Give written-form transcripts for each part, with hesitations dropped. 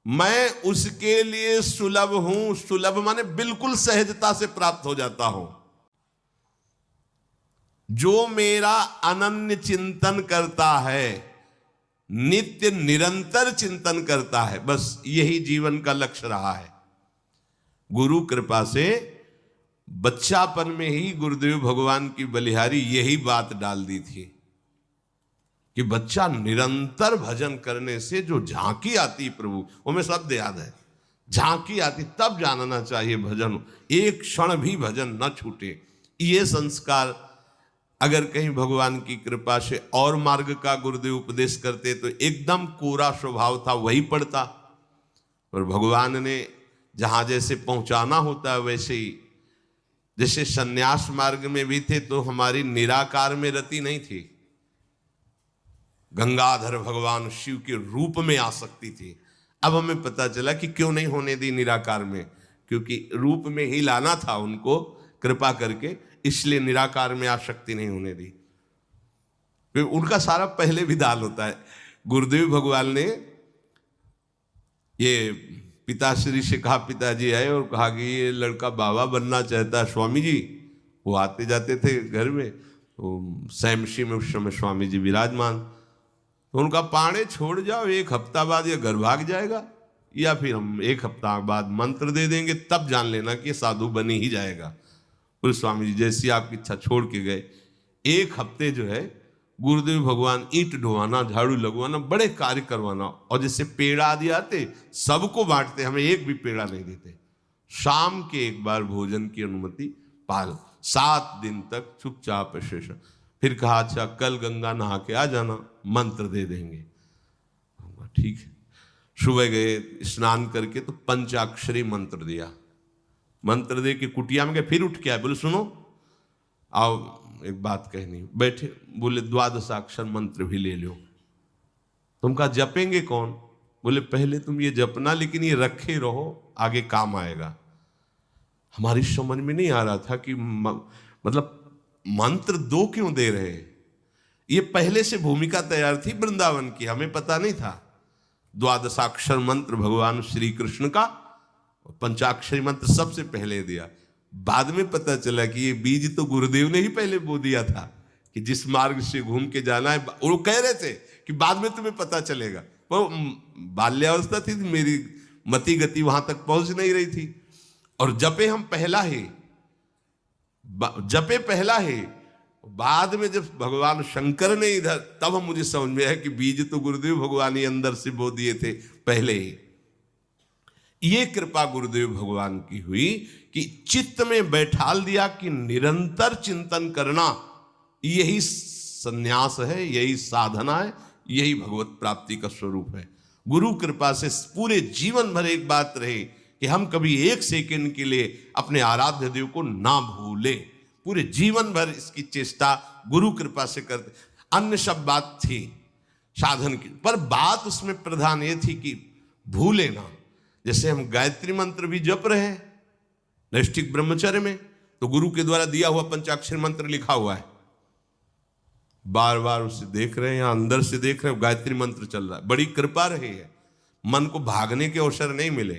मैं उसके लिए सुलभ हूं। सुलभ माने बिल्कुल सहजता से प्राप्त हो जाता हूं। जो मेरा अनन्य चिंतन करता है, नित्य निरंतर चिंतन करता है, बस यही जीवन का लक्ष्य रहा है। गुरु कृपा से बच्चापन में ही गुरुदेव भगवान की बलिहारी यही बात डाल दी थी कि बच्चा निरंतर भजन करने से जो झांकी आती प्रभु, वो में शब्द याद है, झांकी आती, तब जानना चाहिए भजन, एक क्षण भी भजन न छूटे। ये संस्कार अगर कहीं भगवान की कृपा से और मार्ग का गुरुदेव उपदेश करते तो एकदम कोरा स्वभाव था वही पड़ता, और भगवान ने जहां जैसे पहुंचाना होता है वैसे ही, जैसे सन्यास मार्ग में भी थे तो हमारी निराकार में रति नहीं थी, गंगाधर भगवान शिव के रूप में आसक्ति थी। अब हमें पता चला कि क्यों नहीं होने दी निराकार में, क्योंकि रूप में ही लाना था उनको कृपा करके, इसलिए निराकार में आसक्ति नहीं होने दी। फिर उनका सारा पहले विधान होता है। गुरुदेव भगवान ने ये पिताश्री से कहा, पिताजी आए और कहा कि ये लड़का बाबा बनना चाहता है स्वामी जी। वो आते जाते थे घर में, तो सैमशी में उस समय स्वामी जी विराजमान, तो उनका पाणे छोड़ जाओ, एक हफ्ता बाद ये घर भाग जाएगा, या फिर हम एक हफ्ता बाद मंत्र दे देंगे, तब जान लेना कि ये साधु बनी ही जाएगा। बोले स्वामी जी जैसी आपकी इच्छा, छोड़ के गए। एक हफ्ते जो है गुरुदेव भगवान ईंट ढोवाना, झाड़ू लगवाना, बड़े कार्य करवाना, और जैसे पेड़ा आदि आते सबको बांटते, हमें एक भी पेड़ा नहीं देते। शाम के एक बार भोजन की अनुमति पाल, 7 दिन तक चुपचाप शेष। फिर कहा अच्छा कल गंगा नहा के आ जाना, मंत्र दे देंगे। ठीक है। सुबह गए, स्नान करके तो पंचाक्षरी मंत्र दिया, मंत्र दे के कुटिया में गए, फिर उठ के आए, बोले सुनो आओ एक बात कहनी। बैठे, बोले 12 मंत्र भी ले लो। तुम कहा जपेंगे कौन? बोले पहले तुम ये जपना, लेकिन ये रखे रहो, आगे काम आएगा। हमारी समझ में नहीं आ रहा था कि मतलब मंत्र 2 क्यों दे रहे हैं। ये पहले से भूमिका तैयार थी वृंदावन की, हमें पता नहीं था। 12 मंत्र भगवान श्री कृष्ण का, पंचाक्षरी मंत्र सबसे पहले दिया। बाद में पता चला कि ये बीज तो गुरुदेव ने ही पहले बो दिया था कि जिस मार्ग से घूम के जाना है। वो कह रहे थे कि बाद में तुम्हें पता चलेगा, वो बाल्यावस्था थी, मेरी मति गति वहां तक पहुंच नहीं रही थी। और जपे हम पहला ही, जपे पहला ही, बाद में जब भगवान शंकर ने इधर, तब मुझे समझ में आया कि बीज तो गुरुदेव भगवान ही अंदर से बो दिए थे पहले ही। ये कृपा गुरुदेव भगवान की हुई कि चित्त में बैठाल दिया कि निरंतर चिंतन करना यही संन्यास है, यही साधना है, यही भगवत प्राप्ति का स्वरूप है। गुरु कृपा से पूरे जीवन भर एक बात रहे कि हम कभी 1 सेकंड के लिए अपने आराध्य देव को ना भूले। पूरे जीवन भर इसकी चेष्टा गुरु कृपा से करते। अन्य सब बात थी साधन की, पर बात उसमें प्रधान ये थी कि भूले ना। जैसे हम गायत्री मंत्र भी जप रहे हैं नैष्ठिक ब्रह्मचर्य में, तो गुरु के द्वारा दिया हुआ पंचाक्षर मंत्र लिखा हुआ है, बार बार उसे देख रहे हैं, या अंदर से देख रहे हैं, गायत्री मंत्र चल रहा है। बड़ी कृपा रही है, मन को भागने के अवसर नहीं मिले।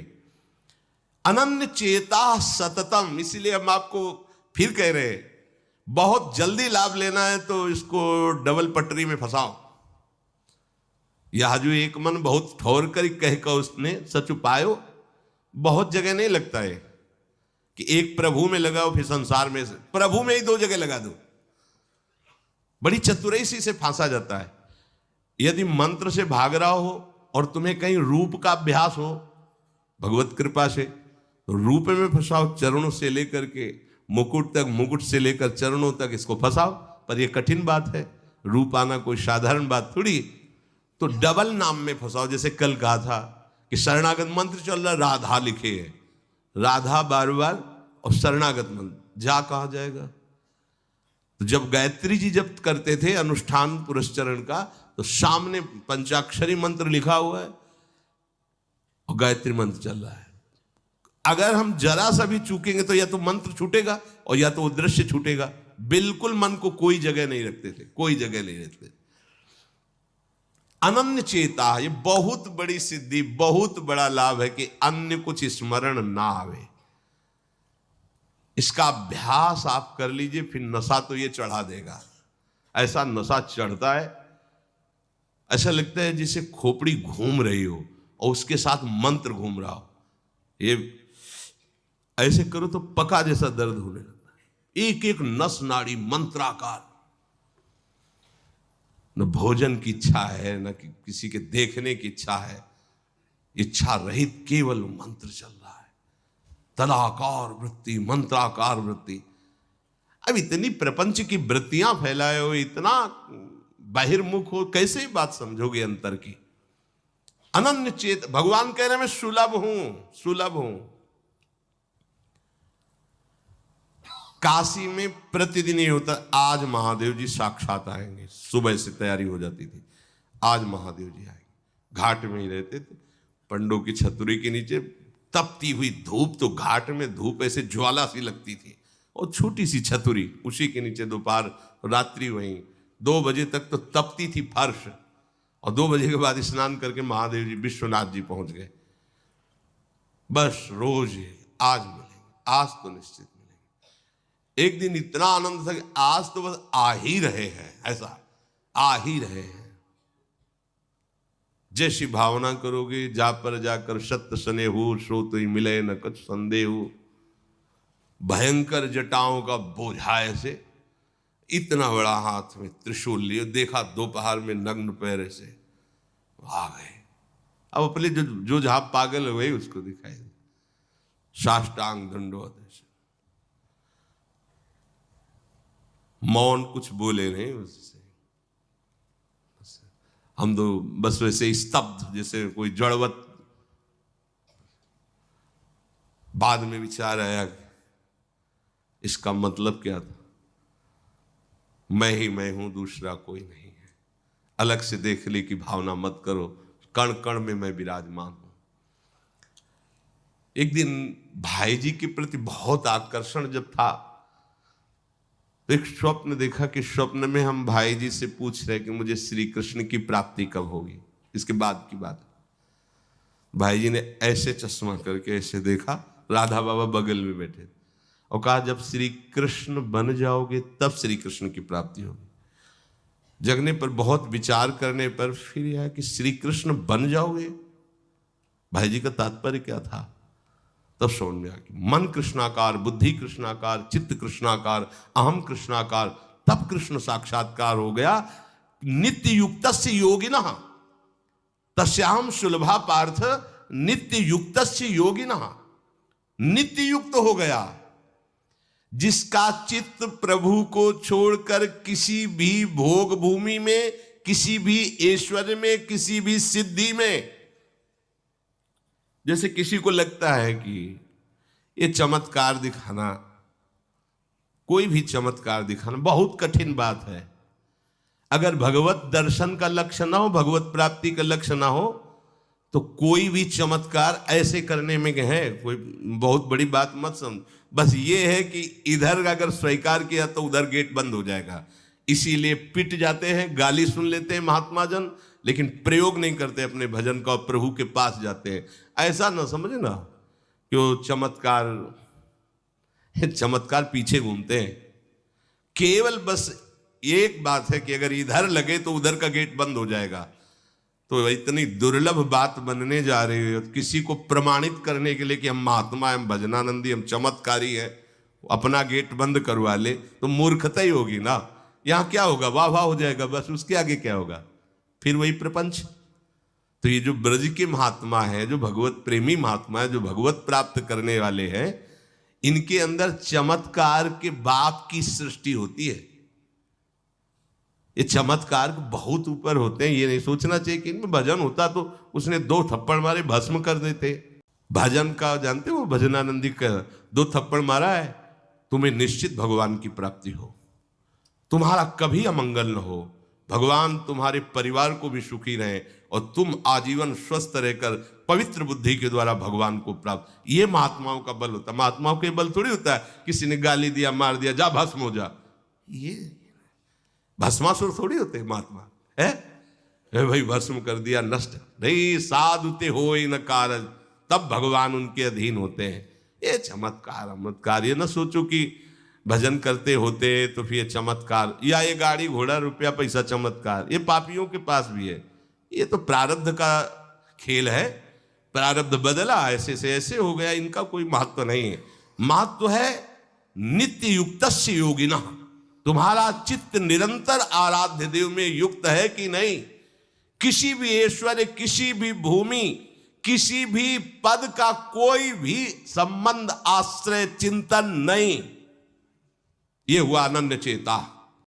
अनन्य चेता सततम, इसलिए हम आपको फिर कह रहे हैं, बहुत जल्दी लाभ लेना है तो इसको डबल पटरी में फंसाओ। यह जो एक मन बहुत ठोर कर कह कर उसने सच उपायो, बहुत जगह नहीं लगता है कि एक प्रभु में लगाओ फिर संसार में, प्रभु में ही 2 जगह लगा दो। बड़ी चतुराई से फांसा जाता है। यदि मंत्र से भाग रहा हो और तुम्हें कहीं रूप का अभ्यास हो भगवत कृपा से, तो रूप में फंसाओ, चरणों से लेकर के मुकुट तक, मुकुट से लेकर चरणों तक इसको फंसाओ। पर यह कठिन बात है, रूप आना कोई साधारण बात थोड़ी। तो डबल नाम में फंसाओ। जैसे कल कहा था कि शरणागत मंत्र चल रहा, राधा लिखे है, राधा बार बार, और शरणागत मंत्र जा कहा जाएगा। तो जब गायत्री जी जब करते थे अनुष्ठान पुरस्चरण का, तो सामने पंचाक्षरी मंत्र लिखा हुआ है और गायत्री मंत्र चल रहा है। अगर हम जरा सा भी चूकेंगे तो या तो मंत्र छूटेगा और या तो वो दृश्य छूटेगा। बिल्कुल मन को कोई जगह नहीं रखते थे, कोई जगह नहीं रखते। अनन्य चेता, ये बहुत बड़ी सिद्धि, बहुत बड़ा लाभ है कि अन्य कुछ स्मरण ना आवे। इसका अभ्यास आप कर लीजिए, फिर नशा तो ये चढ़ा देगा। ऐसा नशा चढ़ता है, ऐसा लगता है जैसे खोपड़ी घूम रही हो और उसके साथ मंत्र घूम रहा हो। ये ऐसे करो तो पका जैसा दर्द होने लगता है, एक एक नस नाड़ी मंत्राकार। न भोजन की इच्छा है, न किसी के देखने की इच्छा है, इच्छा रहित केवल मंत्र चल रहा है। तदाकार वृत्ति, मंत्राकार वृत्ति। अब इतनी प्रपंच की वृत्तियां फैलाए हो, इतना बहिर्मुख हो, कैसे बात समझोगे अंतर की। अनन्य चेत, भगवान कह रहे मैं सुलभ हूं, सुलभ हूं। काशी में प्रतिदिन ये होता, आज महादेव जी साक्षात आएंगे, सुबह से तैयारी हो जाती थी, आज महादेव जी आएंगे। घाट में ही रहते थे, पंडों की छतरी के नीचे तपती हुई धूप, तो घाट में धूप ऐसे ज्वाला सी लगती थी, और छोटी सी छतरी, उसी के नीचे दोपहर रात्रि वहीं 2 बजे तक तो तपती थी फर्श, और 2 बजे के बाद स्नान करके महादेव जी विश्वनाथ जी पहुंच गए। बस रोज आज मिलेंगे, आज तो निश्चित मिलेंगे। एक दिन इतना आनंद था कि आज तो बस आ ही रहे हैं, ऐसा आ ही रहे हैं। जैसी भावना करोगे, जा पर जाकर सत्य सने हो, सो तो ही मिले न कुछ संदेह हो। भयंकर जटाओं का बोझा ऐसे, इतना बड़ा हाथ में त्रिशूल लिए, देखा दोपहर में नग्न पैर से आ गए। अब अपने जो जहां पागल हुए उसको दिखाई दे, साष्टांग दंडवत, मौन, कुछ बोले नहीं उससे। हम तो बस वैसे ही स्तब्ध, जैसे कोई जड़वत। बाद में विचार आया इसका मतलब क्या था, मैं ही मैं हूं, दूसरा कोई नहीं है। अलग से देखने की भावना मत करो, कण कण में मैं विराजमान हूं। एक दिन भाई जी के प्रति बहुत आकर्षण जब था, तो एक स्वप्न देखा कि स्वप्न में हम भाई जी से पूछ रहे कि मुझे श्री कृष्ण की प्राप्ति कब होगी। इसके बाद की बात, भाई जी ने ऐसे चश्मा करके ऐसे देखा, राधा बाबा बगल में बैठे, और कहा जब श्री कृष्ण बन जाओगे तब श्री कृष्ण की प्राप्ति होगी। जगने पर, बहुत विचार करने पर फिर यह कि श्री कृष्ण बन जाओगे, भाई जी का तात्पर्य क्या था। तब समझ में आ कि मन कृष्णाकार, बुद्धि कृष्णाकार, चित्त कृष्णाकार, अहम कृष्णाकार, तब कृष्ण साक्षात्कार हो गया। नित्य युक्तस्य योगिनः तस्याहं सुलभा पार्थ नित्य युक्तस्य योगिनः। नित्य युक्त हो गया, जिसका चित्त प्रभु को छोड़कर किसी भी भोग भूमि में, किसी भी ऐश्वर्य में, किसी भी सिद्धि में। जैसे किसी को लगता है कि ये चमत्कार दिखाना, कोई भी चमत्कार दिखाना बहुत कठिन बात है। अगर भगवत दर्शन का लक्ष्य ना हो, भगवत प्राप्ति का लक्ष्य ना हो, तो कोई भी चमत्कार ऐसे करने में है कोई बहुत बड़ी बात मत समझ। बस ये है कि इधर अगर स्वीकार किया तो उधर गेट बंद हो जाएगा, इसीलिए पिट जाते हैं, गाली सुन लेते हैं महात्मा जन, लेकिन प्रयोग नहीं करते अपने भजन का, प्रभु के पास जाते हैं। ऐसा ना समझे ना कि वो चमत्कार पीछे घूमते हैं। केवल बस एक बात है कि अगर इधर लगे तो उधर का गेट बंद हो जाएगा। तो इतनी दुर्लभ बात बनने जा रही है, किसी को प्रमाणित करने के लिए कि हम महात्मा, हम भजनानंदी, हम चमत्कारी हैं, अपना गेट बंद करवा ले तो मूर्खता ही होगी ना। यहाँ क्या होगा, वाह वाह हो जाएगा, बस उसके आगे क्या होगा, फिर वही प्रपंच। तो ये जो ब्रज के महात्मा है, जो भगवत प्रेमी महात्मा है, जो भगवत प्राप्त करने वाले हैं, इनके अंदर चमत्कार के बाप की सृष्टि होती है। ये चमत्कार बहुत ऊपर होते हैं। ये नहीं सोचना चाहिए कि इनमें भजन होता तो उसने 2 थप्पड़ मारे भस्म कर देते। भजन का जानते हो, भजनानंदी का 2 थप्पड़ मारा है, तुम्हें निश्चित भगवान की प्राप्ति हो, तुम्हारा कभी अमंगल न हो, भगवान तुम्हारे परिवार को भी सुखी रहे और तुम आजीवन स्वस्थ रहकर पवित्र बुद्धि के द्वारा भगवान को प्राप्त। ये महात्माओं का बल होता है। महात्माओं के बल थोड़ी होता है किसी ने गाली दिया, मार दिया, जा भस्म हो जा। ये भस्मासुर थोड़ी होते हैं महात्मा, है भाई भस्म कर दिया, नष्ट नहीं, साधुते हो न कारज, तब भगवान उनके अधीन होते हैं। ये चमत्कार, ये ना सोचो कि भजन करते होते तो फिर ये चमत्कार, या ये गाड़ी घोड़ा रुपया पैसा चमत्कार, ये पापियों के पास भी है। ये तो प्रारब्ध का खेल है, प्रारब्ध बदला, ऐसे से ऐसे हो गया, इनका कोई महत्व नहीं है। महत्व है नित्य युक्तस्य योगिनः, तुम्हारा चित्त निरंतर आराध्य देव में युक्त है कि नहीं। किसी भी ऐश्वर्य, किसी भी भूमि, किसी भी पद का कोई भी संबंध, आश्रय, चिंतन नहीं। ये हुआ अनन्य चेता।